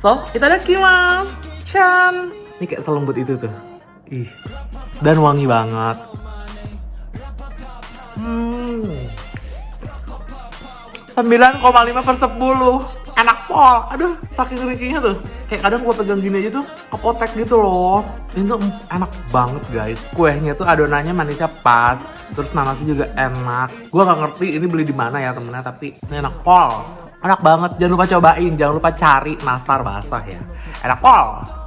So, itadakimasu. Chan. Ini kayak selembut itu tuh. Ih. Dan wangi banget. 9,5/10. Enak pol. Aduh, saking rikinya tuh. Kayak kadang gue pegang gini aja tuh kepotek gitu loh. Ini tuh enak banget guys. Kuehnya tuh adonannya manisnya pas. Terus nanasnya juga enak. Gue gak ngerti ini beli di mana ya temennya, tapi ini enak pol. Enak banget. Jangan lupa cobain. Jangan lupa cari nastar basah ya. Enak pol.